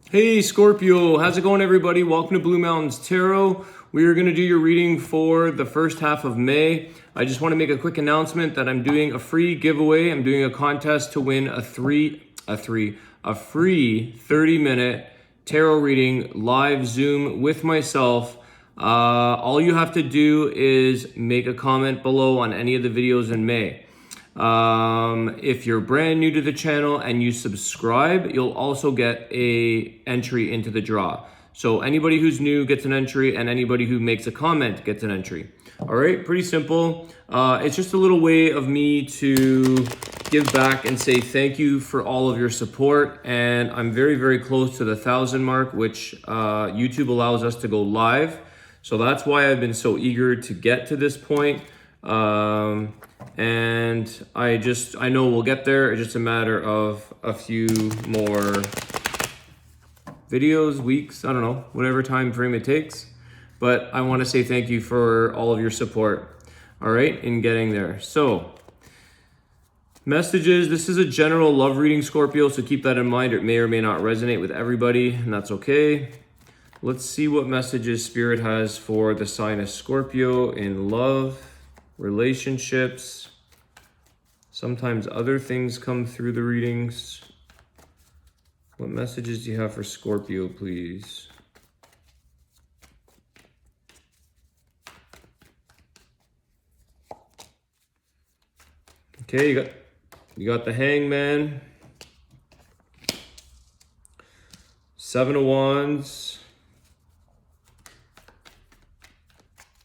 Hey Scorpio, how's it going everybody? Welcome to Blue Mountains Tarot. We are going to do your reading for the first half of May. I just want to make a quick announcement that I'm doing a free giveaway. I'm doing a contest to win a free 30-minute tarot reading live Zoom with myself. All you have to do is make a comment below on any of the videos in May. If you're brand new to the channel and you subscribe, you'll also get a entry into the draw. So anybody who's new gets an entry, and anybody who makes a comment gets an entry. All right, pretty simple. It's just a little way of me to give back and say thank you for all of your support. And I'm very, very close to the 1,000 mark, which YouTube allows us to go live. So that's why I've been so eager to get to this point. And I know we'll get there. It's just a matter of a few more videos, weeks, I don't know, whatever time frame it takes. But I want to say thank you for all of your support, all right, in getting there. So, messages. This is a general love reading, Scorpio, so keep that in mind. It may or may not resonate with everybody, and that's okay. Let's see what messages Spirit has for the sign of Scorpio in love, relationships. Sometimes other things come through the readings. What messages do you have for Scorpio, please? Okay, you got the Hangman, Seven of Wands.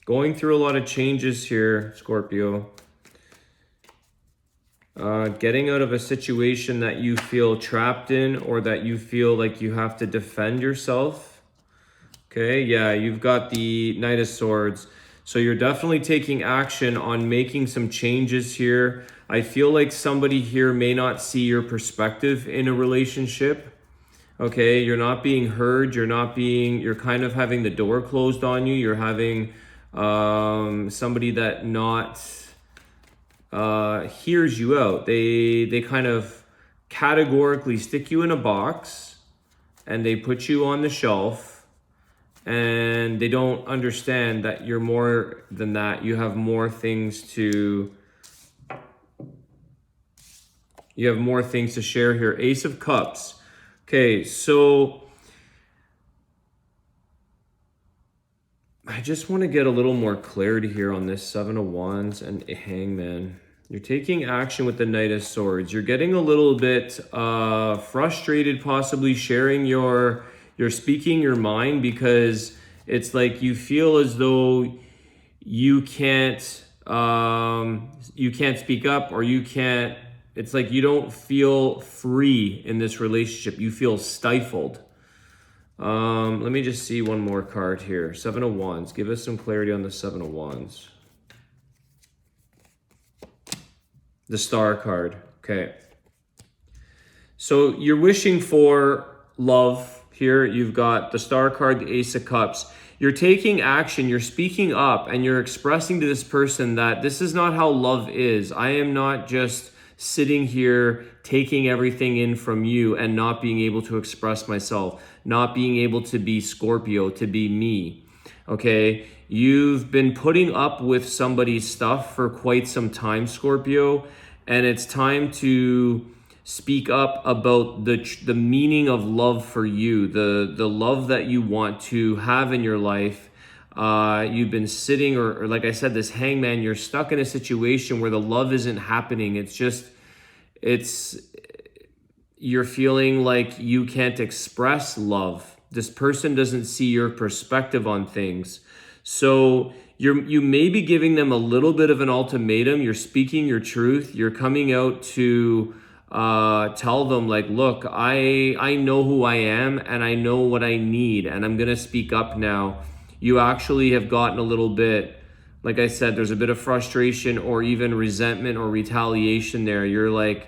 Going through a lot of changes here, Scorpio. Getting out of a situation that you feel trapped in, or that you feel like you have to defend yourself. Okay, yeah, you've got the Knight of Swords. So you're definitely taking action on making some changes here. I feel like somebody here may not see your perspective in a relationship. Okay, you're not being heard. You're kind of having the door closed on you. You're having somebody that not hears you out. They kind of categorically stick you in a box and they put you on the shelf, and they don't understand that you're more than that. You have more things to share here. Ace of Cups. Okay, so I just want to get a little more clarity here on this Seven of Wands and Hangman. You're taking action with the Knight of Swords. You're getting a little bit frustrated, possibly sharing you're speaking your mind, because it's like you feel as though you can't speak up, or it's like you don't feel free in this relationship. You feel stifled. Let me just see one more card here. Seven of Wands. Give us some clarity on the Seven of Wands. The Star card. Okay. So you're wishing for love here. You've got the Star card, the Ace of Cups. You're taking action. You're speaking up, and you're expressing to this person that this is not how love is. I am not just sitting here taking everything in from you and not being able to express myself, not being able to be Scorpio, to be me. Okay, you've been putting up with somebody's stuff for quite some time, Scorpio, and it's time to speak up about the meaning of love for you, the love that you want to have in your life. You've been sitting, or like I said, this Hangman, you're stuck in a situation where the love isn't happening. You're feeling like you can't express love. This person doesn't see your perspective on things. So you may be giving them a little bit of an ultimatum. You're speaking your truth. You're coming out to tell them, like, look, I know who I am, and I know what I need, and I'm going to speak up now. You actually have gotten a little bit, like I said, there's a bit of frustration or even resentment or retaliation there. You're like,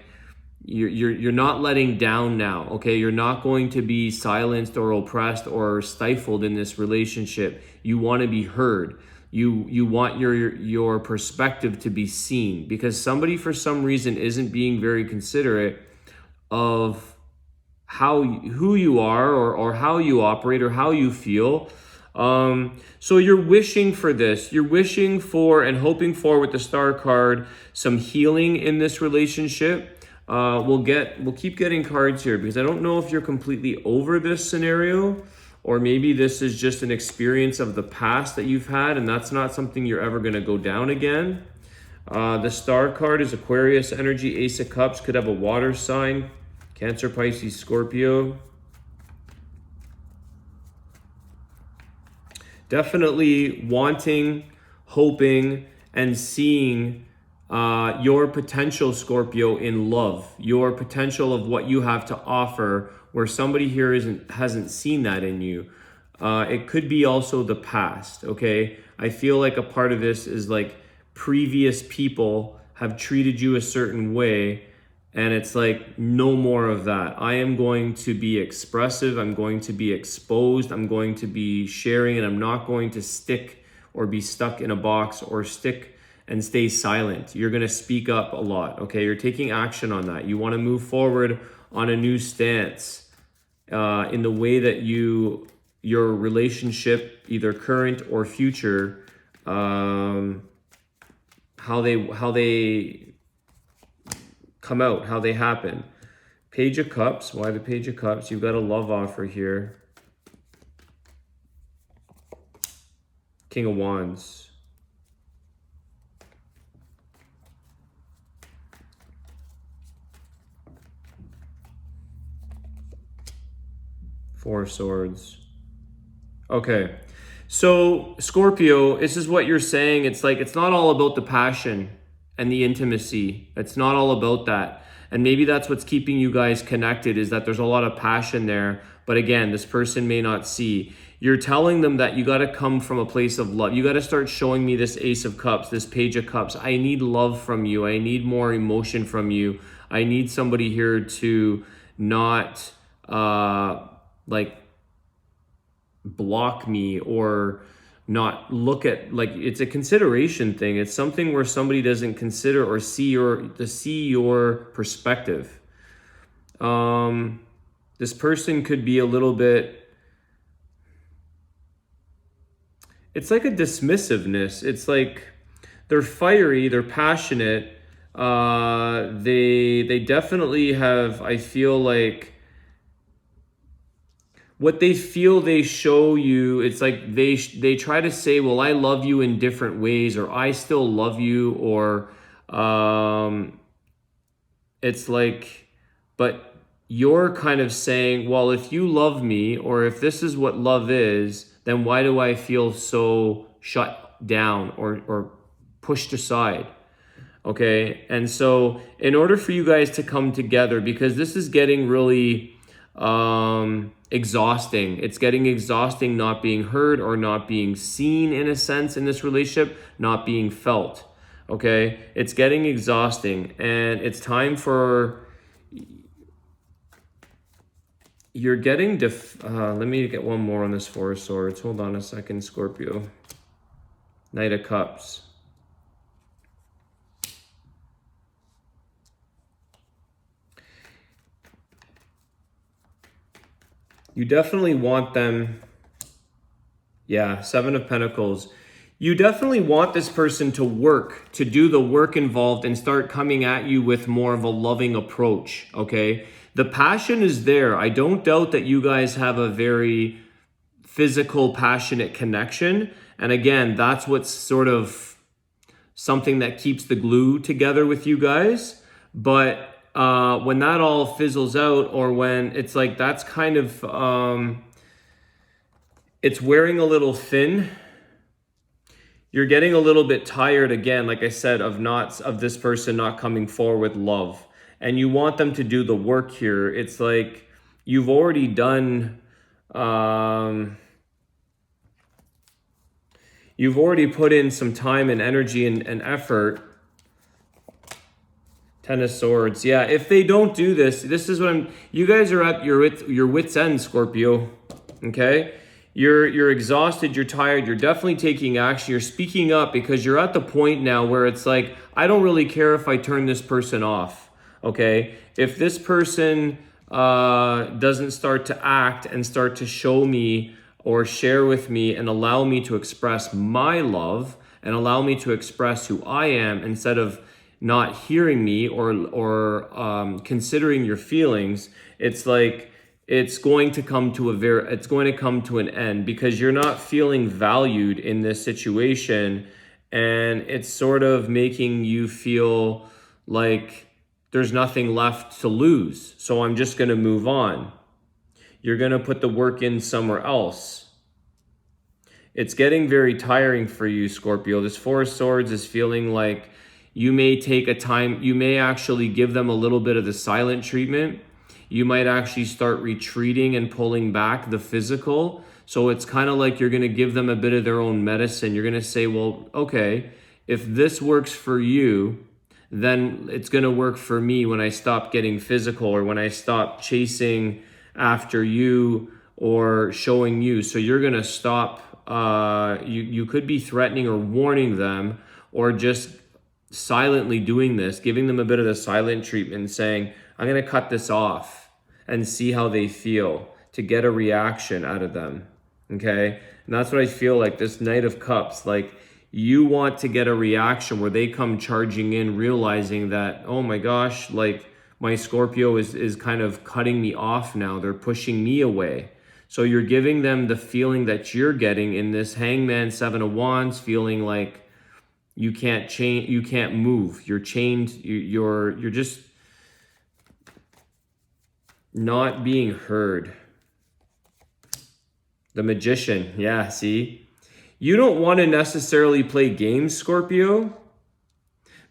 you're not letting down now, okay? You're not going to be silenced or oppressed or stifled in this relationship. You want to be heard. You want your perspective to be seen, because somebody for some reason isn't being very considerate of who you are, or how you operate, or how you feel. So you're wishing for this. You're wishing for and hoping for, with the Star card, some healing in this relationship. We'll keep getting cards here, because I don't know if you're completely over this scenario, or maybe this is just an experience of the past that you've had, and that's not something you're ever going to go down again. The Star card is Aquarius energy. Ace of Cups could have a water sign. Cancer, Pisces, Scorpio. Definitely wanting, hoping, and seeing your potential, Scorpio, in love. Your potential of what you have to offer, where somebody here hasn't seen that in you. It could be also the past, okay? I feel like a part of this is like previous people have treated you a certain way, and it's like, no more of that. I am going to be expressive. I'm going to be exposed. I'm going to be sharing, and I'm not going to stick or be stuck in a box or stick and stay silent. You're going to speak up a lot, okay? You're taking action on that. You want to move forward on a new stance in the way that your relationship, either current or future, how they come out, how they happen. Page of Cups. Why the Page of Cups? You've got a love offer here. King of Wands. Four of Swords. Okay. So Scorpio, this is what you're saying. It's like, it's not all about the passion and the intimacy. It's not all about that. And maybe that's what's keeping you guys connected, is that there's a lot of passion there. But again, this person may not see. You're telling them that you got to come from a place of love. You got to start showing me this Ace of Cups, this Page of Cups. I need love from you. I need more emotion from you. I need somebody here to not like block me, or not look at, like, it's a consideration thing. It's something where somebody doesn't consider or see your perspective. This person could be a little bit, it's like a dismissiveness. It's like they're fiery, they're passionate. They definitely have, I feel like, what they feel they show you, it's like they try to say, well, I love you in different ways, or I still love you, or it's like, but you're kind of saying, well, if you love me, or if this is what love is, then why do I feel so shut down or pushed aside? Okay, and so in order for you guys to come together, because this is getting really exhausting. It's getting exhausting not being heard or not being seen, in a sense, in this relationship, not being felt. Okay, it's getting exhausting, and it's time for, you're getting let me get one more on this Four of Swords. Hold on a second, Scorpio. Knight of Cups. You definitely want them. Yeah, Seven of Pentacles. You definitely want this person to work, to do the work involved, and start coming at you with more of a loving approach, okay? The passion is there. I don't doubt that you guys have a very physical, passionate connection. And again, that's what's sort of something that keeps the glue together with you guys. But when that all fizzles out, or when it's like, that's kind of, it's wearing a little thin. You're getting a little bit tired, again, like I said, of this person not coming forward with love. And you want them to do the work here. It's like you've already done, you've already put in some time and energy and effort. Ten of Swords. Yeah, if they don't do this, this is what you guys are at your wit's end, Scorpio. Okay? You're exhausted, you're tired, you're definitely taking action, you're speaking up, because you're at the point now where it's like, I don't really care if I turn this person off. Okay? If this person doesn't start to act and start to show me or share with me and allow me to express my love and allow me to express who I am instead of not hearing me or considering your feelings, it's like it's going to come to an end because you're not feeling valued in this situation, and it's sort of making you feel like there's nothing left to lose. So I'm just going to move on. You're going to put the work in somewhere else. It's getting very tiring for you, Scorpio. This Four of Swords is feeling like you may take a time, you may actually give them a little bit of the silent treatment. You might actually start retreating and pulling back the physical. So it's kind of like you're going to give them a bit of their own medicine. You're going to say, well, okay, if this works for you, then it's going to work for me when I stop getting physical or when I stop chasing after you or showing you. So you're going to stop. You could be threatening or warning them or just silently doing this, giving them a bit of the silent treatment, saying, I'm going to cut this off and see how they feel to get a reaction out of them. Okay. And that's what I feel like this Knight of Cups, like you want to get a reaction where they come charging in, realizing that, oh my gosh, like my Scorpio is kind of cutting me off now. They're pushing me away. So you're giving them the feeling that you're getting in this Hangman, Seven of Wands, feeling like you can't change, you can't move. You're chained. You're just not being heard. The Magician. Yeah, see? You don't want to necessarily play games, Scorpio,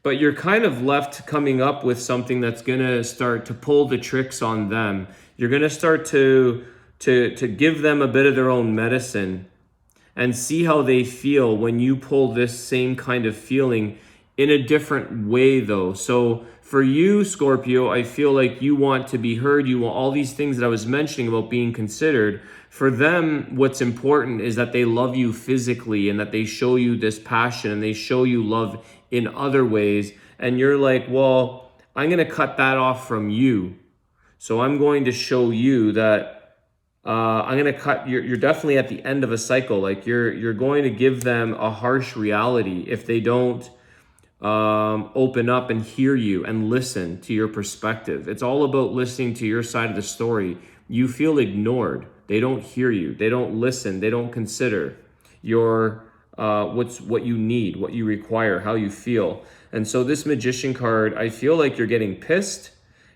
but you're kind of left coming up with something that's going to start to pull the tricks on them. You're going to start to give them a bit of their own medicine and see how they feel when you pull this same kind of feeling in a different way, though. So for you, Scorpio, I feel like you want to be heard. You want all these things that I was mentioning about being considered. For them, what's important is that they love you physically and that they show you this passion and they show you love in other ways. And you're like, well, I'm going to cut that off from you. So I'm going to show you that I'm going to cut, you're definitely at the end of a cycle. Like you're going to give them a harsh reality if they don't open up and hear you and listen to your perspective. It's all about listening to your side of the story. You feel ignored. They don't hear you. They don't listen. They don't consider your what you need, what you require, how you feel. And so this Magician card, I feel like you're getting pissed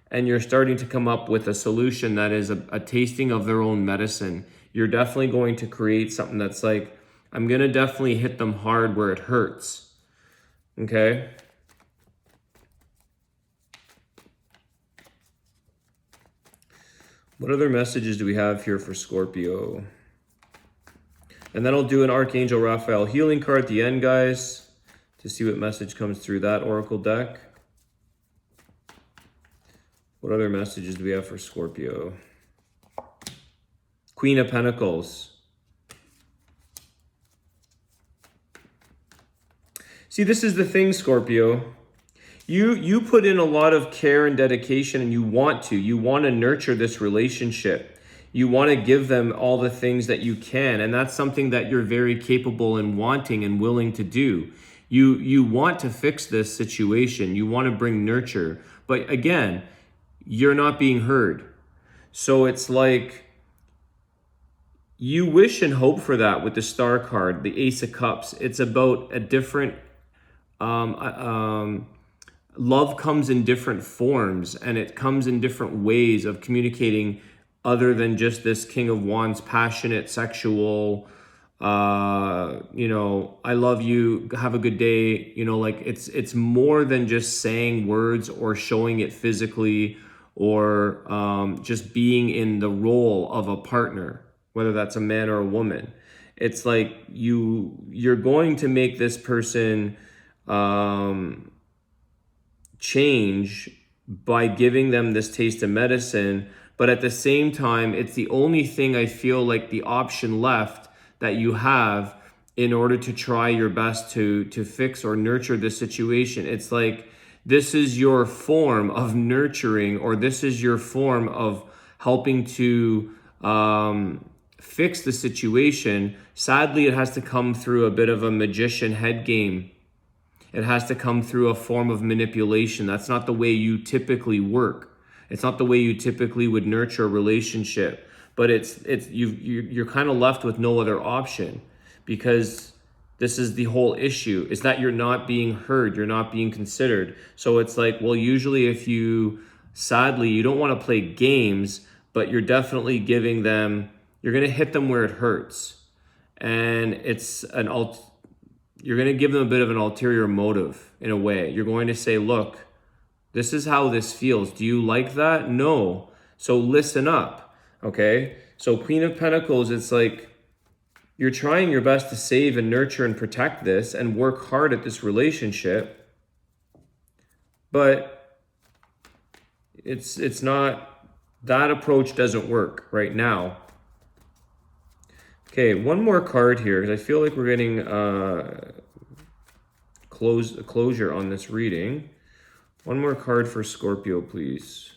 and you're starting to come up with a solution that is a tasting of their own medicine. You're definitely going to create something that's like, I'm going to definitely hit them hard where it hurts. Okay? What other messages do we have here for Scorpio? And then I'll do an Archangel Raphael healing card at the end, guys, to see what message comes through that Oracle deck. What other messages do we have for Scorpio? Queen of Pentacles. See, this is the thing, Scorpio. You put in a lot of care and dedication, and you want to nurture this relationship. You want to give them all the things that you can, and that's something that you're very capable in wanting and willing to do. You want to fix this situation. You want to bring nurture. But again, you're not being heard. So it's like you wish and hope for that with the Star card, the Ace of Cups. It's about a different love comes in different forms, and it comes in different ways of communicating other than just this King of Wands, passionate, sexual, I love you, have a good day. Like it's more than just saying words or showing it physically or just being in the role of a partner, whether that's a man or a woman. It's like you're going to make this person change by giving them this taste of medicine, but at the same time, it's the only thing I feel like the option left that you have in order to try your best to fix or nurture the situation. It's like this is your form of nurturing, or this is your form of helping to fix the situation. Sadly, it has to come through a bit of a magician head game. It has to come through a form of manipulation. That's not the way you typically work. It's not the way you typically would nurture a relationship. But you're kind of left with no other option, because this is the whole issue, is that you're not being heard, you're not being considered. So it's like, well, usually if sadly, you don't want to play games, but you're definitely giving them, you're going to hit them where it hurts. And you're going to give them a bit of an ulterior motive in a way. You're going to say, look, this is how this feels. Do you like that? No. So listen up. Okay? So Queen of Pentacles, it's like you're trying your best to save and nurture and protect this and work hard at this relationship. But it's not, that approach doesn't work right now. Okay, one more card here, because I feel like we're getting closure on this reading. One more card for Scorpio, please.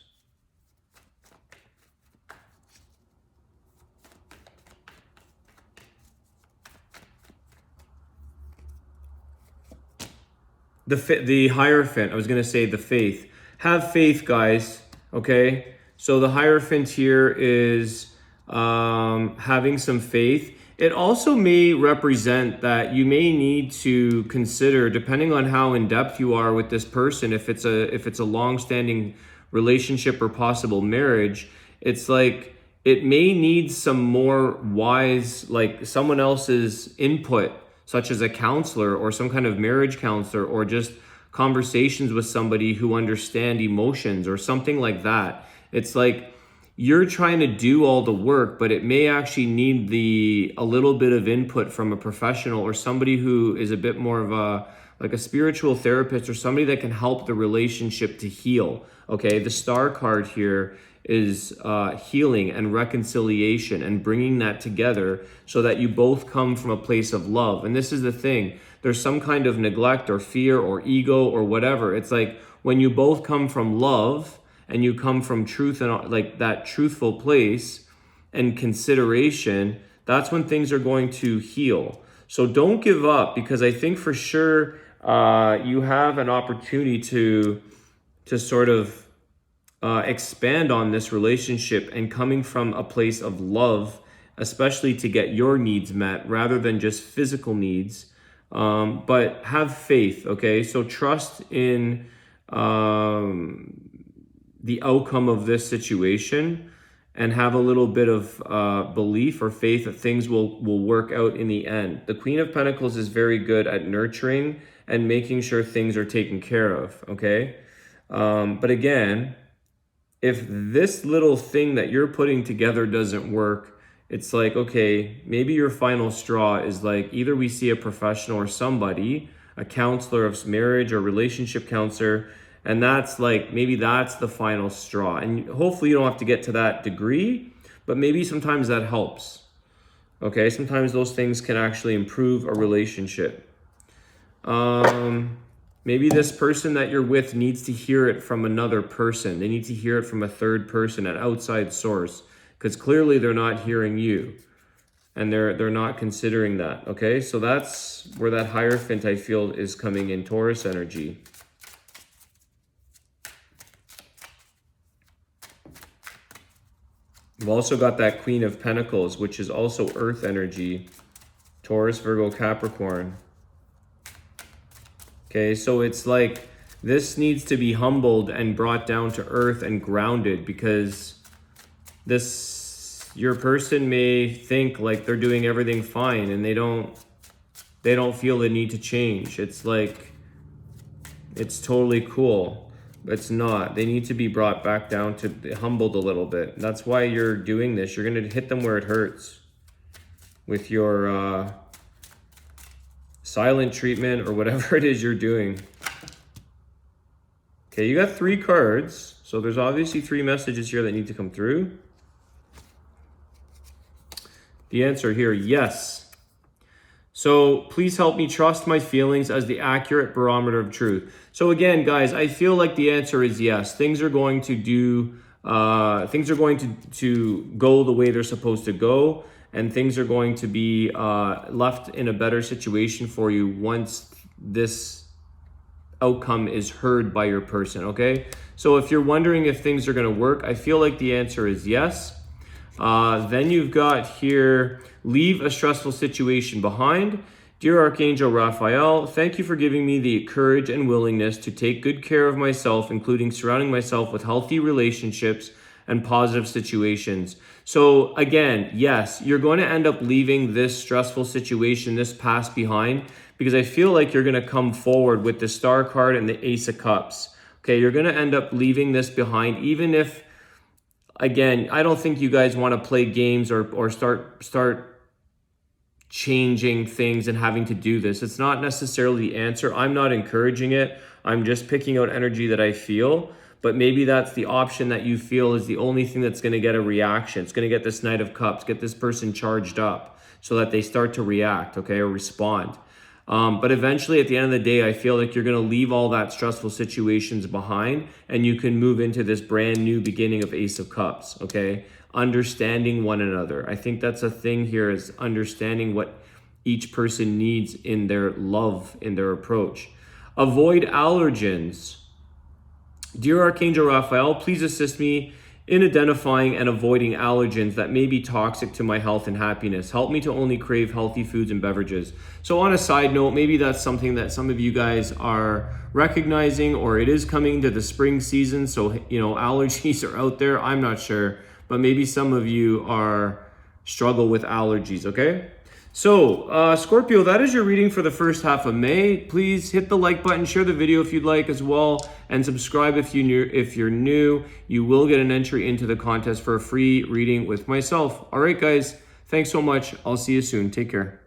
The Hierophant, I was going to say the faith. Have faith, guys, okay? So the Hierophant here is having some faith. It also may represent that you may need to consider, depending on how in depth you are with this person, if it's a long-standing relationship or possible marriage, it's like it may need some more wise, like someone else's input, such as a counselor or some kind of marriage counselor, or just conversations with somebody who understand emotions or something like that. It's like you're trying to do all the work, but it may actually need a little bit of input from a professional or somebody who is a bit more of a spiritual therapist, or somebody that can help the relationship to heal. Okay, the Star card here is healing and reconciliation and bringing that together so that you both come from a place of love. And this is the thing, there's some kind of neglect or fear or ego or whatever. It's like when you both come from love and you come from truth and like that truthful place and consideration, that's when things are going to heal. So don't give up, because I think for sure you have an opportunity to sort of expand on this relationship and coming from a place of love, especially to get your needs met rather than just physical needs. But have faith, okay? So trust in the outcome of this situation, and have a little bit of belief or faith that things will work out in the end. The Queen of Pentacles is very good at nurturing and making sure things are taken care of, okay? But again, if this little thing that you're putting together doesn't work, it's like, okay, maybe your final straw is like either we see a professional or somebody, a counselor of marriage or relationship counselor, and that's like, maybe that's the final straw. And hopefully you don't have to get to that degree, but maybe sometimes that helps. Okay, sometimes those things can actually improve a relationship. Maybe this person that you're with needs to hear it from another person. They need to hear it from a third person, an outside source, because clearly they're not hearing you, and they're not considering that. Okay, so that's where that Hierophant, I feel, is coming in, Taurus energy. We've also got that Queen of Pentacles, which is also Earth energy, Taurus, Virgo, Capricorn. Okay, so it's like this needs to be humbled and brought down to earth and grounded, because your person may think like they're doing everything fine and they don't feel the need to change. It's like it's totally cool. It's not. They need to be brought back down to humbled a little bit. That's why you're doing this. You're going to hit them where it hurts with your silent treatment or whatever it is you're doing. Okay, you got 3 cards. So there's obviously 3 messages here that need to come through. The answer here, yes. So please help me trust my feelings as the accurate barometer of truth. So again, guys, I feel like the answer is yes. Things are going to do Things are going to go the way they're supposed to go, and things are going to be left in a better situation for you once this outcome is heard by your person, okay? So if you're wondering if things are going to work, I feel like the answer is yes. Then you've got here, leave a stressful situation behind. Dear Archangel Raphael, thank you for giving me the courage and willingness to take good care of myself, including surrounding myself with healthy relationships and positive situations. So again, yes, you're going to end up leaving this stressful situation, this past behind, because I feel like you're going to come forward with the Star card and the Ace of Cups. Okay, you're going to end up leaving this behind, even if, again, I don't think you guys want to play games or start changing things and having to do this. It's not necessarily the answer. I'm not encouraging it. I'm just picking out energy that I feel. But maybe that's the option that you feel is the only thing that's going to get a reaction. It's going to get this Knight of Cups, get this person charged up so that they start to react, okay, or respond. But eventually, at the end of the day, I feel like you're going to leave all that stressful situations behind and you can move into this brand new beginning of Ace of Cups, okay? Understanding one another. I think that's a thing here, is understanding what each person needs in their love, in their approach. Avoid allergens. Dear Archangel Raphael, please assist me in identifying and avoiding allergens that may be toxic to my health and happiness. Help me to only crave healthy foods and beverages. So on a side note, maybe that's something that some of you guys are recognizing, or it is coming to the spring season. So, you know, allergies are out there. I'm not sure, but maybe some of you struggle with allergies, okay? So, Scorpio, that is your reading for the first half of May. Please hit the like button, share the video if you'd like as well, and subscribe if you're new. You will get an entry into the contest for a free reading with myself. All right, guys, thanks so much. I'll see you soon. Take care.